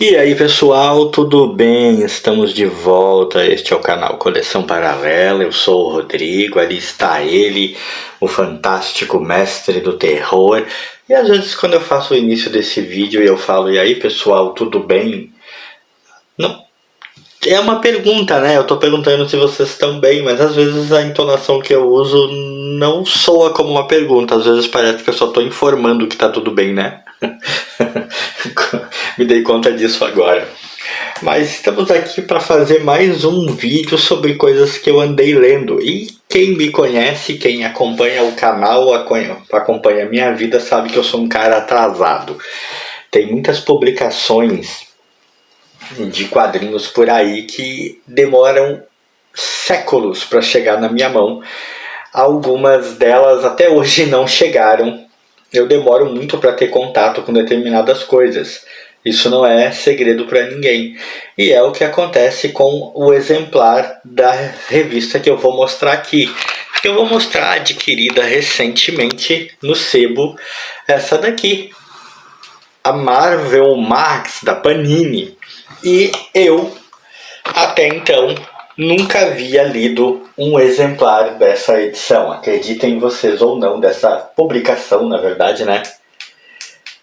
E aí pessoal, tudo bem? Estamos de volta. Este é o canal Coleção Paralela. Eu sou o Rodrigo, ali está ele, o fantástico mestre do terror. E às vezes quando eu faço o início desse vídeo e eu falo, e aí pessoal, tudo bem? Não, é uma pergunta, né? Eu tô perguntando se vocês estão bem, mas às vezes a entonação que eu uso não soa como uma pergunta. Às vezes parece que eu só tô informando que tá tudo bem, né? Me dei conta disso agora. Mas estamos aqui para fazer mais um vídeo sobre coisas que eu andei lendo. E quem me conhece, quem acompanha o canal, acompanha a minha vida, sabe que eu sou um cara atrasado. Tem muitas publicações de quadrinhos por aí que demoram séculos para chegar na minha mão. Algumas delas até hoje não chegaram. Eu demoro muito para ter contato com determinadas coisas. Isso não é segredo para ninguém. E é o que acontece com o exemplar da revista que eu vou mostrar aqui. Que eu vou mostrar adquirida recentemente no sebo, essa daqui. A Marvel Max da Panini. E eu, até então, nunca havia lido um exemplar dessa edição. Acreditem vocês ou não, dessa publicação, na verdade, né?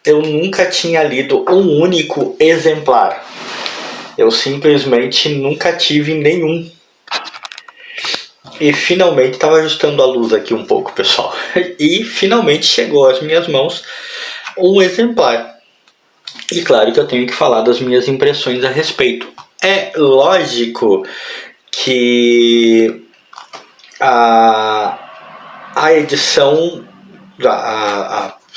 Eu nunca tinha lido um único exemplar. Eu simplesmente nunca tive nenhum. E finalmente, estava ajustando a luz aqui um pouco, pessoal. E finalmente chegou às minhas mãos um exemplar. E claro que eu tenho que falar das minhas impressões a respeito. É lógico que a edição,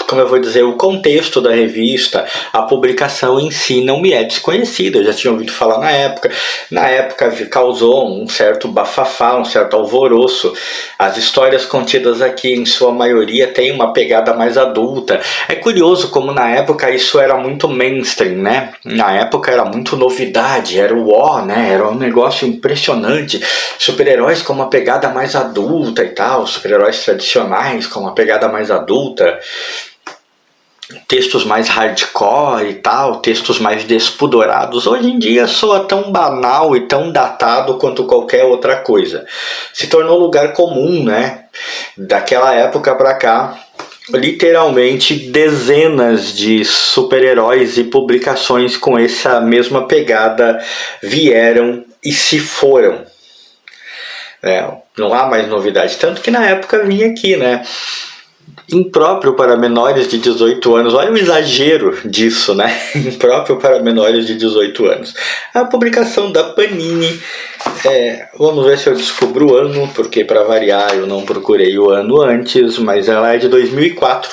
como eu vou dizer, o contexto da revista, a publicação em si não me é desconhecida. Eu já tinha ouvido falar na época. Na época causou um certo bafafá, um certo alvoroço. As histórias contidas aqui, em sua maioria, têm uma pegada mais adulta. É curioso como na época isso era muito mainstream, né? Na época era muito novidade, era o ó, né? Era um negócio impressionante. Super-heróis com uma pegada mais adulta e tal, super-heróis tradicionais com uma pegada mais adulta. Textos mais hardcore e tal, textos mais despudorados, hoje em dia soa tão banal e tão datado quanto qualquer outra coisa. Se tornou lugar comum, né? Daquela época pra cá, literalmente dezenas de super-heróis e publicações com essa mesma pegada vieram e se foram. Não há mais novidade, tanto que na época vinha aqui, né? Impróprio para menores de 18 anos. Olha o exagero disso, né? Impróprio para menores de 18 anos. A publicação da Panini. Vamos ver se eu descubro o ano, porque para variar eu não procurei o ano antes, mas ela é de 2004.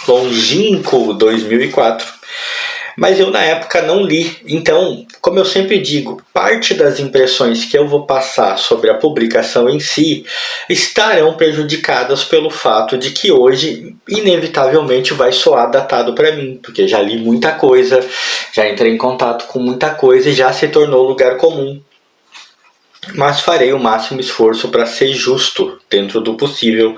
Longínquo 2004. Mas eu na época não li. Então, como eu sempre digo, parte das impressões que eu vou passar sobre a publicação em si estarão prejudicadas pelo fato de que hoje inevitavelmente vai soar datado para mim, porque já li muita coisa, já entrei em contato com muita coisa e já se tornou lugar comum. Mas farei o máximo esforço para ser justo dentro do possível.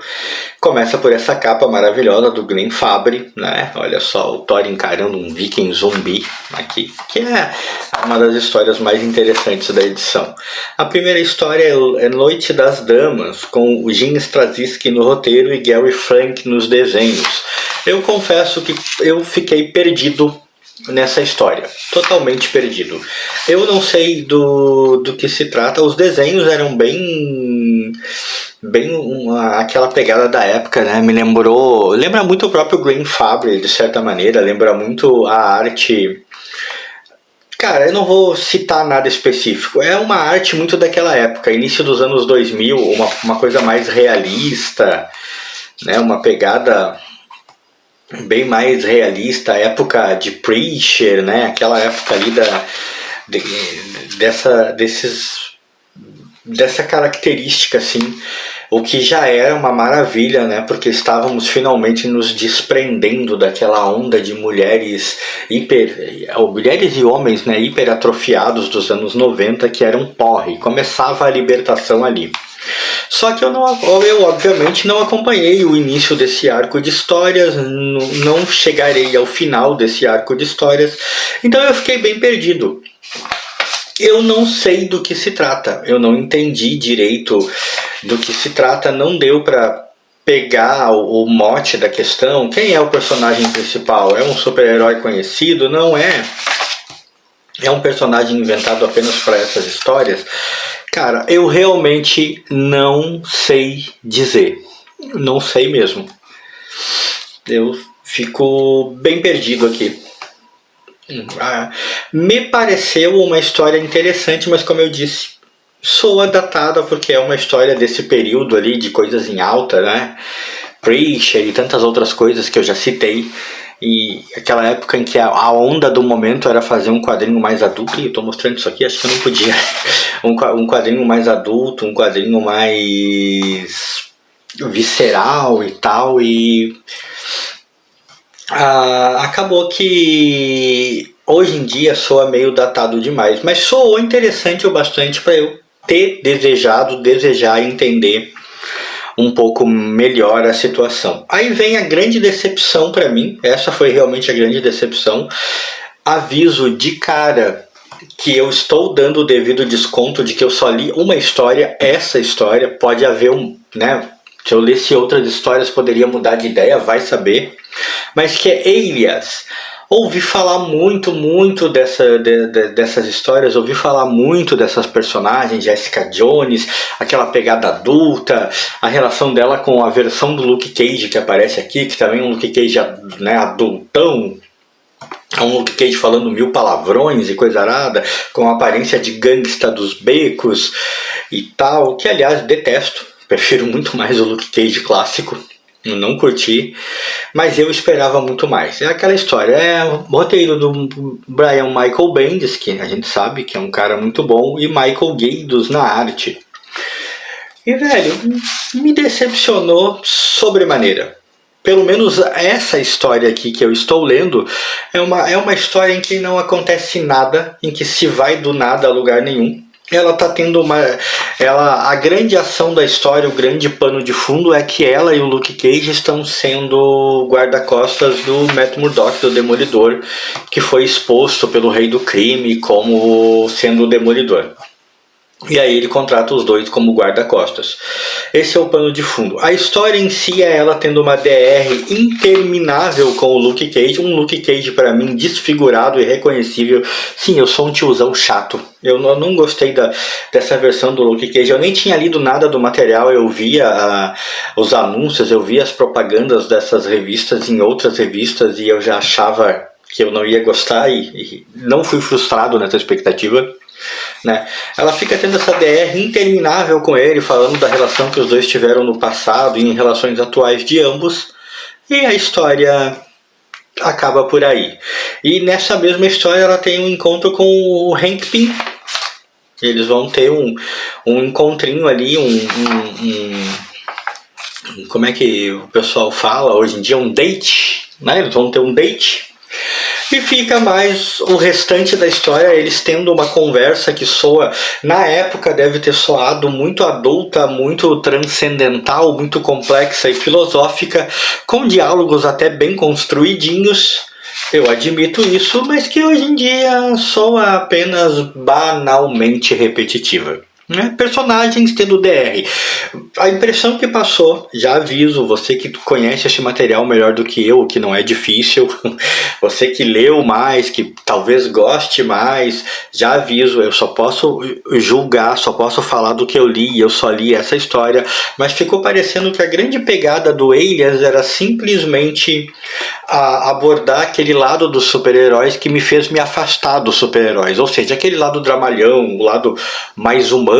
Começa por essa capa maravilhosa do Glenn Fabry, né? Olha só, o Thor encarando um viking zumbi aqui, que é uma das histórias mais interessantes da edição. A primeira história é Noite das Damas, com o Jim Straczynski no roteiro e Gary Frank nos desenhos. Eu confesso que eu fiquei perdido nessa história, totalmente perdido. Eu não sei do que se trata. Os desenhos eram bem aquela pegada da época, né? Lembra muito o próprio Glenn Fabry, de certa maneira. Lembra muito a arte. Cara, eu não vou citar nada específico. É uma arte muito daquela época, início dos anos 2000, uma coisa mais realista, né? Uma pegada bem mais realista, época de Preacher, né? Aquela época ali dessa característica, assim. o que já era uma maravilha, né? Porque estávamos finalmente nos desprendendo daquela onda de mulheres mulheres e homens, né, hiperatrofiados dos anos 90, que eram porre. Começava a libertação ali. Só que eu obviamente não acompanhei o início desse arco de histórias, não chegarei ao final desse arco de histórias, então eu fiquei bem perdido. Eu não sei do que se trata, eu não entendi direito do que se trata, não deu pra pegar o mote da questão. Quem é o personagem principal? É um super-herói conhecido? Não é? É um personagem inventado apenas para essas histórias? Cara, eu realmente não sei dizer. Não sei mesmo. Eu fico bem perdido aqui. Me pareceu uma história interessante, mas como eu disse, soa datada porque é uma história desse período ali de coisas em alta, né? Preacher e tantas outras coisas que eu já citei. E aquela época em que a onda do momento era fazer um quadrinho mais adulto. E eu tô mostrando isso aqui, acho que eu não podia. Um quadrinho mais adulto, um quadrinho mais visceral e tal. E acabou que hoje em dia soa meio datado demais. Mas soou interessante o bastante para eu ter desejar entender um pouco melhor a situação. Aí vem a grande decepção para mim. Essa foi realmente a grande decepção. Aviso de cara que eu estou dando o devido desconto de que eu só li uma história. Essa história pode haver né? Se eu lesse outras histórias poderia mudar de ideia, vai saber. Mas que é Alias. Ouvi falar muito dessas histórias, ouvi falar muito dessas personagens, Jessica Jones, aquela pegada adulta, a relação dela com a versão do Luke Cage que aparece aqui, que também é um Luke Cage, né, adultão, é um Luke Cage falando 1000 palavrões e coisa arada, com a aparência de gangsta dos becos e tal, que aliás detesto, prefiro muito mais o Luke Cage clássico. Eu não curti, mas eu esperava muito mais. É aquela história, é o roteiro do Brian Michael Bendis, que a gente sabe que é um cara muito bom, e Michael Gaydos na arte. E velho, me decepcionou sobremaneira. Pelo menos essa história aqui que eu estou lendo é uma história em que não acontece nada, em que se vai do nada a lugar nenhum. Ela tá tendo a grande ação da história, o grande pano de fundo é que ela e o Luke Cage estão sendo guarda-costas do Matt Murdock, do Demolidor, que foi exposto pelo Rei do Crime como sendo o Demolidor. E aí ele contrata os dois como guarda-costas. Esse é o pano de fundo. A história em si é ela tendo uma DR interminável com o Luke Cage. Um Luke Cage para mim desfigurado e reconhecível. Sim, eu sou um tiozão chato. Eu não gostei dessa versão do Luke Cage. Eu nem tinha lido nada do material. Eu via os anúncios, eu via as propagandas dessas revistas em outras revistas. E eu já achava que eu não ia gostar. E não fui frustrado nessa expectativa. Né? Ela fica tendo essa DR interminável com ele, falando da relação que os dois tiveram no passado e em relações atuais de ambos, e a história acaba por aí. E nessa mesma história ela tem um encontro com o Hank Pym. Eles vão ter um encontrinho ali, como é que o pessoal fala hoje em dia, um date, né? Eles vão ter um date. E fica mais o restante da história, eles tendo uma conversa que soa, na época deve ter soado muito adulta, muito transcendental, muito complexa e filosófica, com diálogos até bem construidinhos, eu admito isso, mas que hoje em dia soa apenas banalmente repetitiva. Personagens tendo DR. A impressão que passou, já aviso, você que conhece esse material melhor do que eu, que não é difícil, você que leu mais, que talvez goste mais, já aviso, eu só posso julgar, só posso falar do que eu li, eu só li essa história, mas ficou parecendo que a grande pegada do Alias era simplesmente abordar aquele lado dos super-heróis que me fez me afastar dos super-heróis, ou seja, aquele lado dramalhão, o lado mais humano,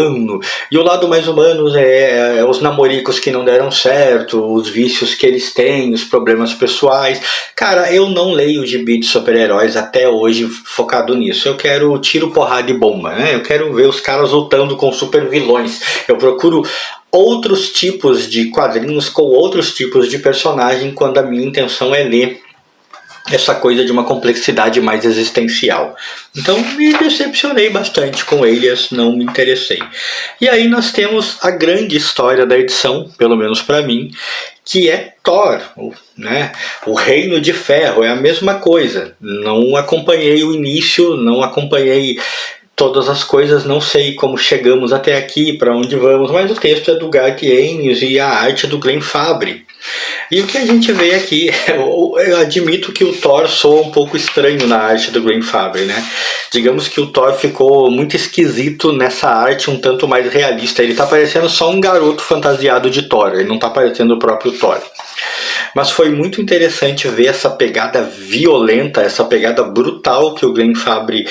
e o lado mais humano é os namoricos que não deram certo, os vícios que eles têm, os problemas pessoais. Cara, eu não leio gibi de super-heróis até hoje focado nisso. Eu quero tiro, porrada e bomba, né? Eu quero ver os caras lutando com super vilões. Eu procuro outros tipos de quadrinhos com outros tipos de personagem quando a minha intenção é ler essa coisa de uma complexidade mais existencial. Então me decepcionei bastante com Alias, não me interessei. E aí nós temos a grande história da edição, pelo menos para mim, que é Thor, né? O Reino de Ferro, é a mesma coisa. Não acompanhei o início, não acompanhei todas as coisas, não sei como chegamos até aqui, para onde vamos, mas o texto é do Garth Ennis e a arte do Glenn Fabry. E o que a gente vê aqui, eu admito que o Thor soa um pouco estranho na arte do Glenn Fabry, né? Digamos que o Thor ficou muito esquisito nessa arte um tanto mais realista. Ele tá parecendo só um garoto fantasiado de Thor, ele não tá parecendo o próprio Thor. Mas foi muito interessante ver essa pegada violenta, essa pegada brutal que o Glenn Fabry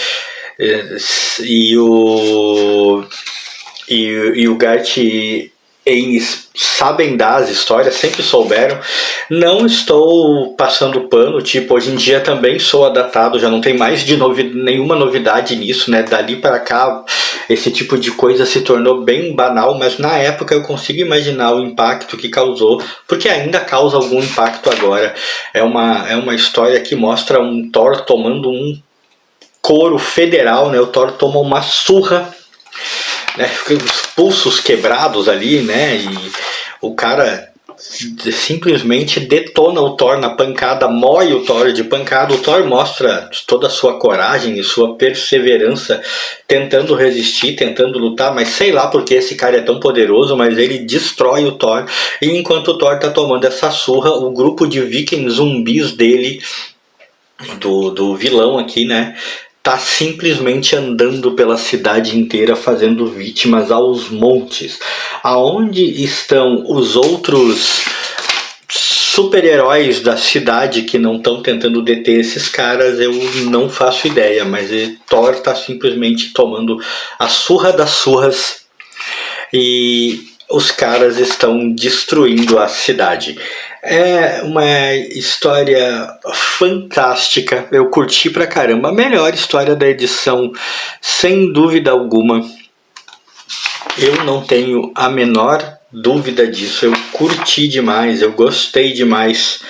e o Garth Ennis sabem dar as histórias, sempre souberam. Não estou passando pano, tipo, hoje em dia também sou adaptado, já não tem mais de nenhuma novidade nisso, né? Dali para cá esse tipo de coisa se tornou bem banal, mas na época eu consigo imaginar o impacto que causou, porque ainda causa algum impacto agora. É uma história que mostra um Thor tomando um couro federal, né? O Thor toma uma surra, né? Os pulsos quebrados ali, né? E o cara simplesmente detona o Thor na pancada, mói o Thor de pancada. O Thor mostra toda a sua coragem e sua perseverança tentando resistir, tentando lutar, mas sei lá porque esse cara é tão poderoso, mas ele destrói o Thor. E enquanto o Thor tá tomando essa surra, o grupo de vikings zumbis dele, do vilão aqui, né, tá simplesmente andando pela cidade inteira fazendo vítimas aos montes. Aonde estão os outros super-heróis da cidade que não estão tentando deter esses caras? Eu não faço ideia, mas Thor tá simplesmente tomando a surra das surras e os caras estão destruindo a cidade. É uma história fantástica, eu curti pra caramba, a melhor história da edição, sem dúvida alguma. Eu não tenho a menor dúvida disso, eu curti demais, eu gostei demais.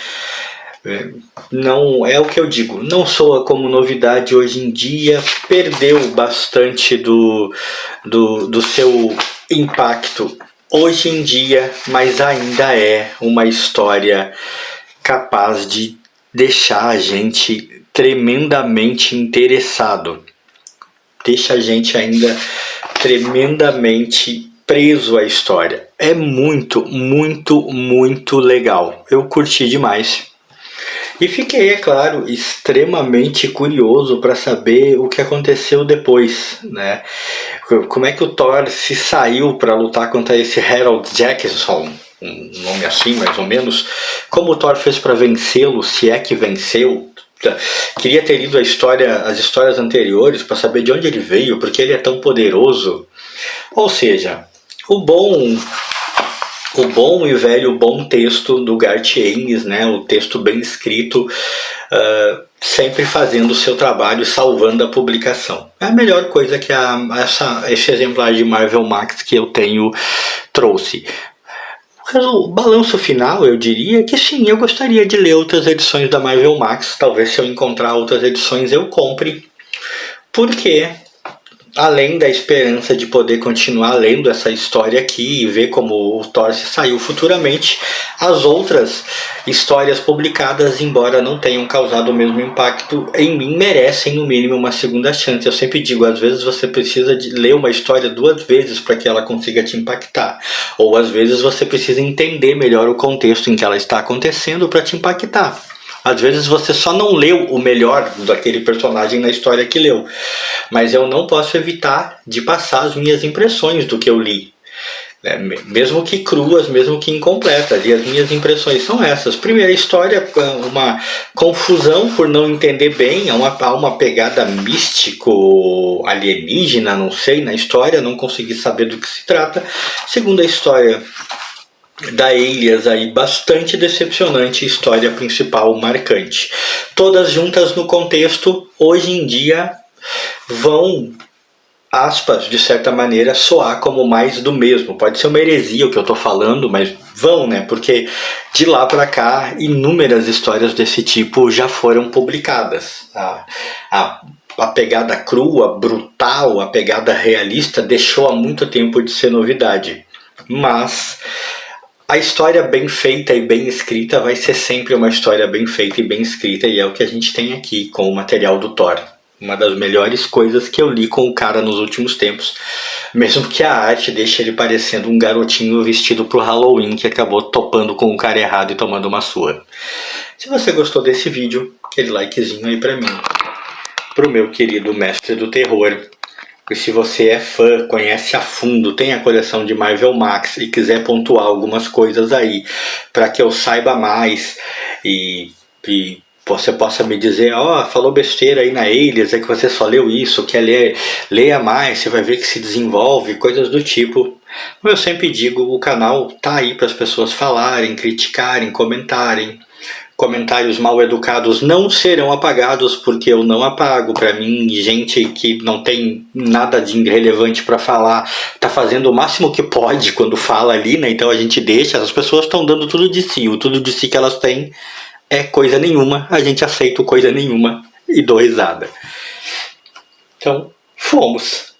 Não é o que eu digo, não soa como novidade hoje em dia, perdeu bastante do seu impacto hoje em dia, mas ainda é uma história capaz de deixar a gente tremendamente interessado. Deixa a gente ainda tremendamente preso à história. É muito, muito, muito legal. Eu curti demais. E fiquei, é claro, extremamente curioso para saber o que aconteceu depois, né? Como é que o Thor se saiu para lutar contra esse Harold Jackson, um nome assim mais ou menos. Como o Thor fez para vencê-lo, se é que venceu. Queria ter lido as histórias anteriores para saber de onde ele veio, porque ele é tão poderoso. Ou seja, o bom e velho bom texto do Garth Ennis, né? O texto bem escrito, sempre fazendo o seu trabalho, salvando a publicação. É a melhor coisa que esse exemplar de Marvel Max que eu tenho trouxe. O balanço final, eu diria que sim, eu gostaria de ler outras edições da Marvel Max. Talvez se eu encontrar outras edições eu compre. Porque além da esperança de poder continuar lendo essa história aqui e ver como o Thor se saiu futuramente, as outras histórias publicadas, embora não tenham causado o mesmo impacto em mim, merecem no mínimo uma segunda chance. Eu sempre digo, às vezes você precisa de ler uma história 2 vezes para que ela consiga te impactar, ou às vezes você precisa entender melhor o contexto em que ela está acontecendo para te impactar. Às vezes você só não leu o melhor daquele personagem na história que leu. Mas eu não posso evitar de passar as minhas impressões do que eu li. Mesmo que cruas, mesmo que incompletas. E as minhas impressões são essas. Primeira história, uma confusão por não entender bem. Há uma pegada místico, alienígena, não sei, na história. Não consegui saber do que se trata. Segunda história da Alias aí, bastante decepcionante, história principal marcante. Todas juntas no contexto, hoje em dia, vão aspas, de certa maneira, soar como mais do mesmo. Pode ser uma heresia o que eu tô falando, mas vão, né? Porque de lá para cá, inúmeras histórias desse tipo já foram publicadas. A pegada crua, brutal, a pegada realista deixou há muito tempo de ser novidade. Mas a história bem feita e bem escrita vai ser sempre uma história bem feita e bem escrita, e é o que a gente tem aqui com o material do Thor. Uma das melhores coisas que eu li com o cara nos últimos tempos. Mesmo que a arte deixe ele parecendo um garotinho vestido pro Halloween que acabou topando com o cara errado e tomando uma sua. Se você gostou desse vídeo, aquele likezinho aí pra mim. Pro meu querido mestre do terror. E se você é fã, conhece a fundo, tem a coleção de Marvel Max e quiser pontuar algumas coisas aí para que eu saiba mais e você possa me dizer, falou besteira aí na Alias, é que você só leu isso, quer ler, leia mais, você vai ver que se desenvolve, coisas do tipo. Como eu sempre digo, o canal tá aí para as pessoas falarem, criticarem, comentarem. Comentários mal educados não serão apagados, porque eu não apago. Para mim, gente que não tem nada de relevante para falar tá fazendo o máximo que pode quando fala ali, né? Então a gente deixa, as pessoas estão dando tudo de si, o tudo de si que elas têm é coisa nenhuma, a gente aceita coisa nenhuma e dou risada. Então, fomos.